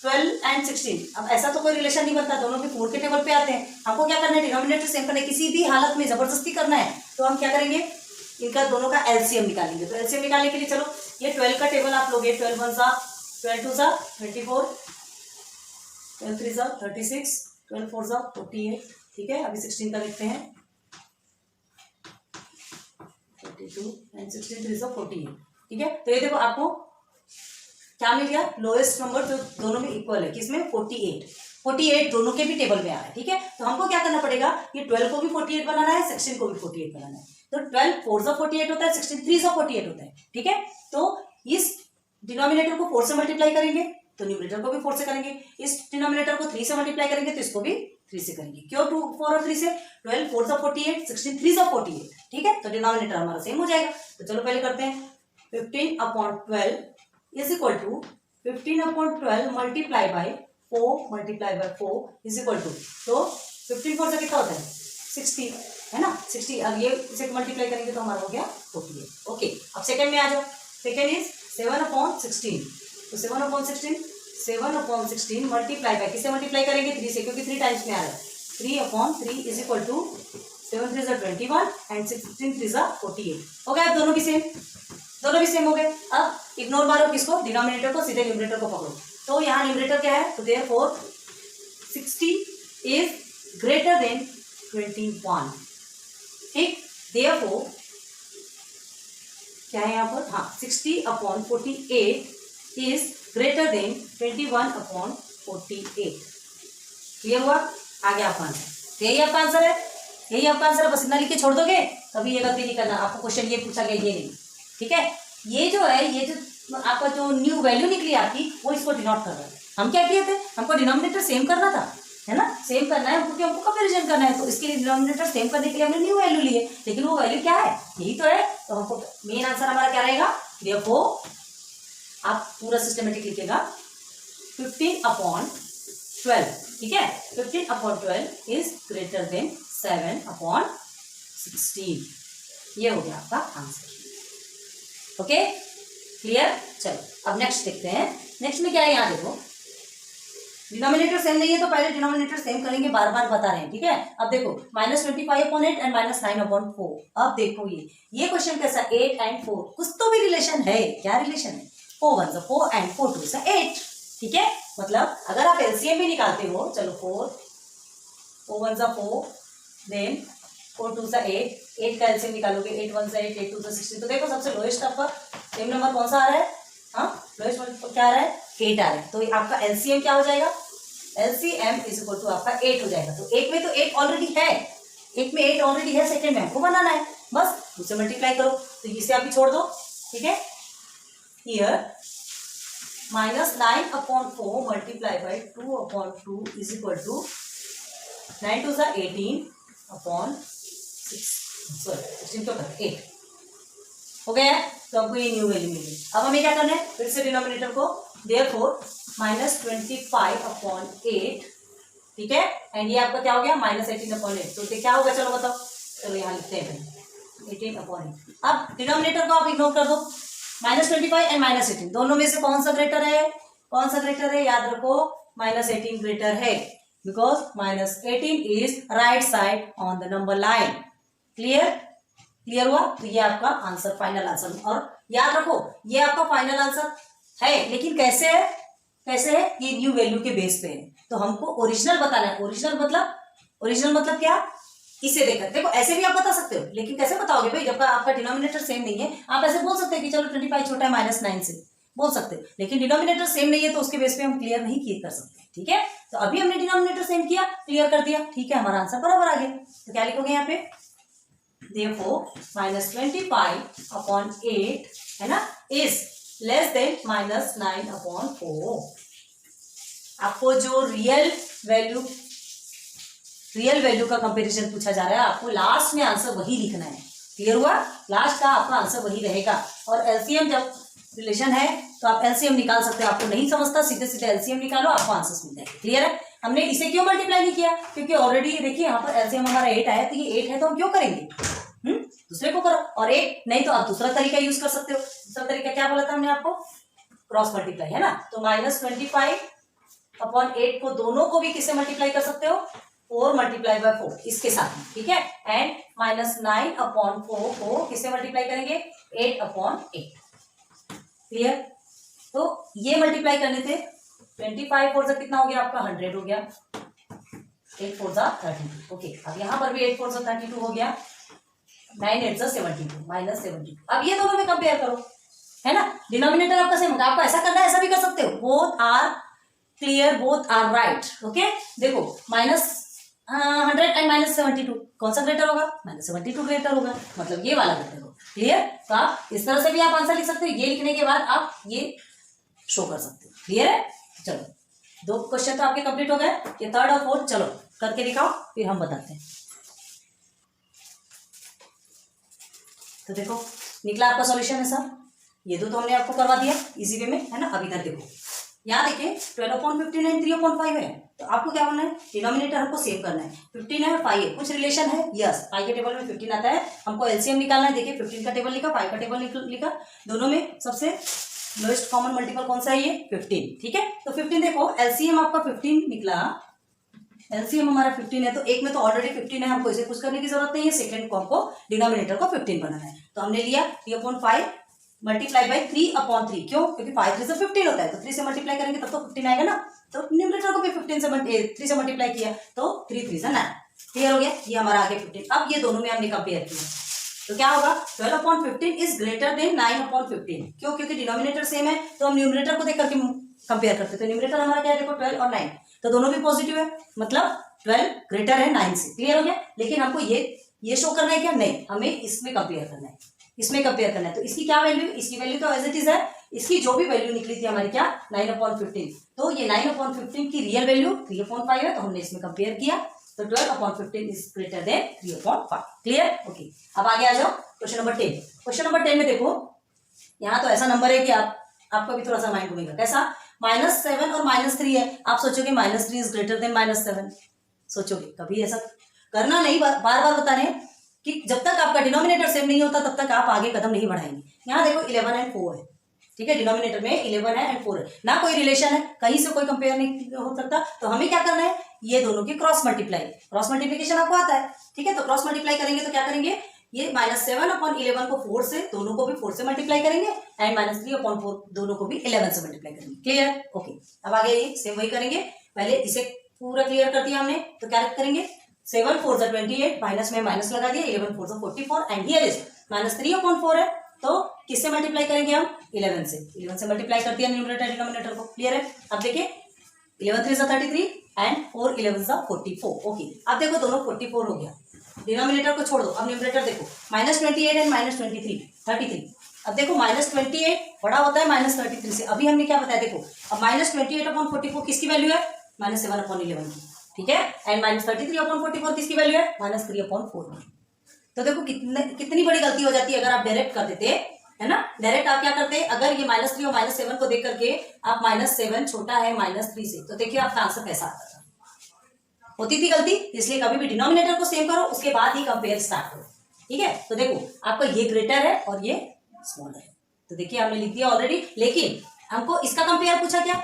12 एंड 16, अब ऐसा तो कोई रिलेशन नहीं बनता, दोनों भी 4 के टेबल पे आते हैं। हमको क्या करना है, डिनोमिनेटर सेम करना है, किसी भी हालत में जबरदस्ती करना है तो हम क्या करेंगे, इनका दोनों का एलसीएम निकालेंगे। तो एलसीएम निकालने के लिए चलो ये 12 का टेबल आप लोगे, 12 1 सा 12 2 सा 24, 12 3 सा 36, 12 4 सा 48। ठीक है, अभी 16 का देखते हैं, 42 एंड 16 3 सा 48। ठीक है, तो ये देखो आपको क्या मिल गया, लोएस्ट नंबर जो दोनों में इक्वल है, किसमें 48 दोनों के भी टेबल में आ रहा है। ठीक है, तो हमको क्या करना पड़ेगा, ये 12 को भी 48 बनाना है, 16 को भी 48 बनाना है। तो 12 4 सा 48 होता है, 16 3 सा 48 होता है। ठीक है, तो इस डिनोमिनेटर को 4 से मल्टीप्लाई करेंगे तो न्यूमरेटर को भी 4 से करेंगे, इस डिनोमिनेटर को 3 से मल्टीप्लाई करेंगे तो इसको भी 3 से करेंगे। क्यों 2 4 और 3 से, 12 4 सा 48, 16 3 सा 48। ठीक है, तो डिनोमिनेटर हमारा सेम हो जाएगा। तो चलो पहले करते हैं, 15/12 is equal to 15/12 multiply by 4 multiply by 4 is equal to, तो 15 4 से कितना होता है 60 है ना, 60। अब ये इसे मल्टीप्लाई करेंगे तो हमारा हो गया 48। ओके, अब सेकंड में आ जाओ, सेकंड इज 7/16, तो 7/16 मल्टीप्लाई बाय, किससे मल्टीप्लाई करेंगे 3 से, क्योंकि 3 टाइम्स में आ रहा है, 3/3 इज इक्वल टू 7 3 सा 21 एंड 16 3 सा 48। हो गया, अब दोनों भी सेम हो गए। अब इग्नोर मारो किसको, डिनोमिनेटर को, सीधे न्यूमरेटर को पकड़ो। तो यहाँ न्यूमरेटर क्या है, तो देयरफॉर 60 इज ग्रेटर देन 21। ठीक, देयरफॉर क्या है यहाँ पर, हाँ 60/48 इज ग्रेटर देन 21/48। क्लियर हुआ, आ गया आपका आंसर। यही आपका आंसर है, यही आपका आंसर है, बस इतना लिख के छोड़ दोगे कभी ये गलती नहीं करना। आपको क्वेश्चन ये पूछा गया, ये नहीं। ठीक है, ये जो है, ये जो आपका जो न्यू वैल्यू निकली आपकी, वो इसको डिनोट कर रहा है। हम क्या किए थे, हमको डिनोमिनेटर सेम करना था, है ना, सेम करना है क्योंकि हमको कंपैरिजन करना है, तो इसके लिए डिनोमिनेटर सेम करने के लिए हमने न्यू वैल्यू लिए, लेकिन वो वैल्यू क्या है, यही तो है। तो हमको मेन आंसर हमारा क्या रहेगा, देखो आप पूरा सिस्टमेटिक लिखिएगा, 15/12। ठीक है, 15/12 इज ग्रेटर देन 7/16। ये हो गया आपका आंसर। Okay, clear. चलो अब नेक्स्ट देखते हैं, नेक्स्ट में क्या है, यहाँ देखो डिनोमिनेटर सेम नहीं है तो पहले डिनोमिनेटर सेम करेंगे, बार बार बता रहे हैं। ठीक है, अब देखो -25/8 एंड -9/4। अब देखो ये क्वेश्चन कैसा, 8 एंड 4, कुछ तो भी रिलेशन है, क्या रिलेशन है, 4 1 4 एंड 4 2 8। ठीक है, मतलब अगर आप एलसीएम भी निकालते हो, चलो 4 1 4 देन 4 2 8, 8 का एलसीएम निकालोगे, 8 1 8 8 2 16। तो देखो सबसे लोएस्ट आपका सेम नंबर कौन सा आ रहा है, हाँ लोएस्ट क्या आ रहा है, 8 आ रहा है। तो आपका एलसीएम क्या हो जाएगा, LCM इज इक्वल टू आपका 8 हो जाएगा। तो एक में तो 8 ऑलरेडी है, एक में 8 ऑलरेडी है, सेकंड में हमको बनाना है, बस उससे मल्टीप्लाई करो। तो इसे आप भी छोड़ दो, ठीक है। Here -9/4 multiply by 2/2 is equal to 9 2 सा 18/6, सॉरी 16 क्यों करते 8 हो गया है। तो आपको ये न्यू वैल्यू मिली। अब हमें क्या करना है, फिर से डिनोमिनेटर को, देयरफॉर -25/8, ठीक है, एंड ये आपका क्या हो गया -18/8। तो क्या होगा, चलो बताओ, चलो यहाँ लिखते हैं 18/8। अब डिनोमिनेटर को आप इग्नोर कर दो, -25 एंड -18 दोनों में से कौन सा ग्रेटर है, कौन सा ग्रेटर है, याद रखो -18 ग्रेटर है, because -18 is right side on the number line. Clear, clear हुआ। तो ये आपका आंसर, फाइनल आंसर। और याद रखो ये आपका फाइनल आंसर है, लेकिन कैसे है, कैसे है, ये न्यू वैल्यू के बेस पे है। तो हमको ओरिजिनल बताना है। ओरिजिनल मतलब क्या, इसे देखकर, देखो ऐसे भी आप बता सकते हो, लेकिन कैसे बताओगे भाई, जब आपका डिनोमिनेटर सेम नहीं है। आप ऐसे बोल सकते हैं कि चलो 25 छोटा है -9 से, बोल सकते हो, लेकिन डिनोमिनेटर सेम नहीं है तो उसके बेस पे हम क्लियर नहीं कर सकते, ठीक है। तो अभी हमने डिनोमिनेटर सेम किया, क्लियर कर दिया, ठीक है, हमारा आंसर बराबर आ गया। तो क्या लिखोगे यहाँ पे, therefore -25/8 है ना, इज लेस देन -9/4। आपको जो रियल वैल्यू का कंपैरिजन पूछा जा रहा है, आपको लास्ट में आंसर वही लिखना है। क्लियर हुआ, लास्ट का आपका आंसर वही रहेगा। और एलसीएम जब रिलेशन है तो आप एलसीएम निकाल सकते हो। आपको नहीं समझता, सीधे सीधे एलसीएम निकालो, आपको आंसर मिल जाएगा। क्लियर है। हमने इसे क्यों मल्टीप्लाई नहीं किया, क्योंकि ऑलरेडी देखिए यहाँ पर एलसीएम हमारा 8 आया, तो ये 8 है तो हम क्यों करेंगे, दूसरे को करो। और 8 नहीं तो आप दूसरा तरीका यूज कर सकते हो। दूसरा तरीका क्या बोला था हमने आपको, क्रॉस मल्टीप्लाई, है ना। तो -25/8 को दोनों को भी किससे मल्टीप्लाई कर सकते हो, 4 × 4 इसके साथ में, ठीक है। एंड -9/4 को किससे मल्टीप्लाई करेंगे, 8/8। क्लियर। तो ये मल्टीप्लाई करने से 25 4 कितना हो गया आपका, 100 हो गया, 8 4 32। ओके, अब यहाँ पर भी 8 4 32 हो गया, 9 8 72 -72। अब ये दोनों में कंपेयर करो, है ना। डिनोमिनेटर आपका सेम होगा, आपको ऐसा करना है, ऐसा भी कर सकते हो। Both are clear, both are right. Okay, देखो -100 एंड -72 कौन सा ग्रेटर होगा, -72 ग्रेटर होगा, मतलब ये वाला ग्रेटर होगा। क्लियर। तो आप इस तरह से भी आप आंसर लिख सकते हो, ये लिखने के बाद आप ये शो कर सकते हो। क्लियर है। चलो 2 क्वेश्चन तो आपके कंप्लीट हो गए, ये थर्ड और फोर्थ चलो करके दिखाओ, फिर हम बताते हैं। तो देखो निकला आपका सॉल्यूशन है सर, ये दो तो हमने आपको करवा दिया इजी वे में, है ना। अब इधर देखो, यहाँ देखिए 12/15 एंड 3/5 है। तो आपको क्या करना है, डिनोमिनेटर हमको सेव करना है। 15 है और 5 है, कुछ रिलेशन है, यस 5 के टेबल में 15 आता है। हमको एलसीएम निकालना है। देखिए 15 का टेबल लिखा, 5 का टेबल लिखा, दोनों में सबसे लोएस्ट कॉमन मल्टीपल कौन सा है, ये 15, ठीक है। तो 15 देखो, एलसीएम आपका 15 निकला, एलसीएम हमारा 15 है, तो एक में तो ऑलरेडी 15 है, हमको इसे कुछ करने की जरूरत नहीं है। सेकंड को हमको डिनोमिनेटर को 15 बनाना है, तो हमने लिया 3/5 मल्टीप्लाई बाई 3/3। क्यों, क्योंकि 5 3 से 15 होता है, तो 3 से मल्टीप्लाई करेंगे तब तो 15 आएगा ना। तो न्यूमरेटर को भी 15 से 3 से मल्टीप्लाई किया, तो 3 3 से 9। क्लियर हो गया, ये हमारा आ गया 15। अब ये दोनों में हमने कंपेयर किया, तो क्या होगा, 12/15 इज ग्रेटर देन 9/15। क्यों, क्योंकि डिनोमिनेटर सेम है, तो हम न्यूमरेटर को देख करके कंपेयर करते हैं। तो न्यूमरेटर हमारा क्या है, देखो 12 और 9, तो दोनों भी पॉजिटिव है, मतलब 12 ग्रेटर है 9 से। क्लियर हो गया। लेकिन हमको ये शो करना है क्या, नहीं, हमें इसमें कंपेयर करना है, इसमें कंपेयर करना है। तो इसकी क्या वैल्यू, इसकी वैल्यू तो एज इट इज है, इसकी जो भी वैल्यू निकली थी हमारी क्या, 9/15। तो ये 9/15 की रियल वैल्यू 3/5 है, तो हमने इसमें कंपेयर किया, तो 12/15 is greater then 3/5। Clear. Okay, अब आगे आ जाओ क्वेश्चन नंबर 10। क्वेश्चन नंबर 10 में देखो, यहाँ तो ऐसा नंबर है कि आपका भी थोड़ा सा माइंड घूमेगा। कैसा, -7 और -3 है। आप सोचोगे -3 इज ग्रेटर देन -7, सोचोगे, कभी ऐसा करना नहीं। बार बार बता रहे हैं कि जब तक आपका डिनोमिनेटर सेम नहीं होता तब तक आप आगे कदम नहीं बढ़ाएंगे। यहाँ देखो 11 एंड 4 है, ठीक है, डिनोमिनेटर में 11 है एंड 4 है, ना कोई रिलेशन है, कहीं से कोई कंपेयर नहीं हो सकता। तो हमें क्या करना है, ये दोनों की क्रॉस मल्टीप्लिकेशन आपको आता है, ठीक है। तो क्रॉस मल्टीप्लाई करेंगे तो क्या करेंगे, ये -7/11 को 4 से, दोनों को भी 4 से मल्टीप्लाई करेंगे, एंड -3/4 दोनों को भी 11 से मल्टीप्लाई करेंगे। क्लियर। ओके, अब आगे ये सेम वही करेंगे। पहले इसे पूरा क्लियर कर दिया हमने, तो क्या करेंगे, 7 4 28, माइनस में माइनस लगा दिया, 11 4 44, एंड हियर इज -3/4 है, तो किससे मल्टीप्लाई करेंगे हम, 11 से मल्टीप्लाई कर दिया न्यूमरेटर डिनोमिनेटर को। क्लियर है। अब देखिए 11 3 33 एंड 4 11 44। ओके, अब देखो दोनों 44 हो गया, डिनोमिनेटर को छोड़ दो, अब न्यूमरेटर देखो, -28 एंड -23 33। अब देखो -28 बड़ा होता है -33 से, अभी हमने क्या बताया देखो, अब -28/44 किसकी वैल्यू है, -7/11 की, ठीक है, एंड -33/44 किसकी वैल्यू है, -3/4 की। तो देखो कितनी बड़ी गलती हो जाती है अगर आप डायरेक्ट कर देते, है ना, डायरेक्ट आप क्या करते हैं, अगर ये -3 और -7 को देख करके आप -7 छोटा है -3 से, तो देखिए आपका आंसर कैसा आता था, होती थी गलती। इसलिए कभी भी डिनोमिनेटर को सेम करो, उसके बाद ही कंपेयर स्टार्ट करो, ठीक है। तो देखो आपका ये ग्रेटर है और ये स्मॉलर है, तो देखिए हमने लिख दिया ऑलरेडी, लेकिन हमको इसका कंपेयर पूछा क्या,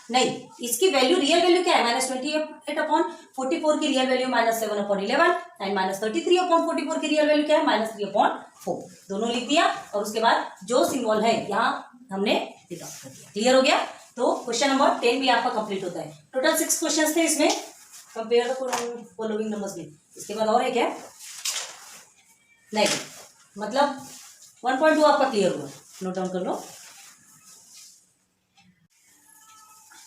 नहीं, इसकी वैल्यू रियल वैल्यू क्या है, -28/44 की रियल वैल्यू -7/11 एंड -33/44 की रियल वैल्यू क्या है, -3/4। दोनों लिख दिया और उसके बाद जो सिंबल है यहाँ हमने लिखा कर दिया। क्लियर हो गया। तो क्वेश्चन नंबर 10 भी आपका कंप्लीट होता है। टोटल 6 क्वेश्चन थे इसमें, कंपेयर द फॉलोइंग नंबर्स में। इसके बाद और एक है, नहीं मतलब 1.2 आपका क्लियर हुआ, नोट डाउन कर लो।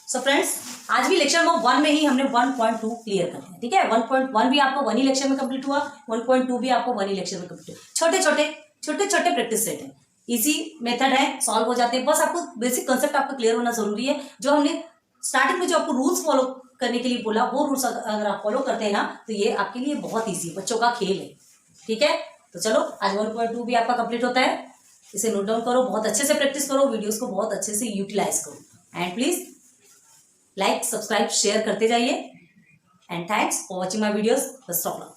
सो फ्रेंड्स, आज भी लेक्चर नंबर 1 में ही हमने 1.2 क्लियर कर दिया, ठीक है। 1.1 भी आपको 1 ही लेक्चर में कंप्लीट हुआ, 1.2 भी आपको 1 ही लेक्चर में कंप्लीट हुआ। छोटे छोटे प्रैक्टिस सेट है, इजी मेथड है, सॉल्व हो जाते हैं। बस आपको बेसिक कंसेप्ट आपका क्लियर होना जरूरी है। जो हमने स्टार्टिंग में जो आपको रूल्स फॉलो करने के लिए बोला, वो रूल्स अगर आप फॉलो करते हैं ना, तो ये आपके लिए बहुत ईजी, बच्चों का खेल है, ठीक है। तो चलो, आज 1.2 भी आपका कंप्लीट होता है। इसे नोट डाउन करो, बहुत अच्छे से प्रैक्टिस करो, वीडियोस को बहुत अच्छे से यूटिलाइज करो, and please like subscribe share करते जाइए, and thanks for watching my videos. Best of luck.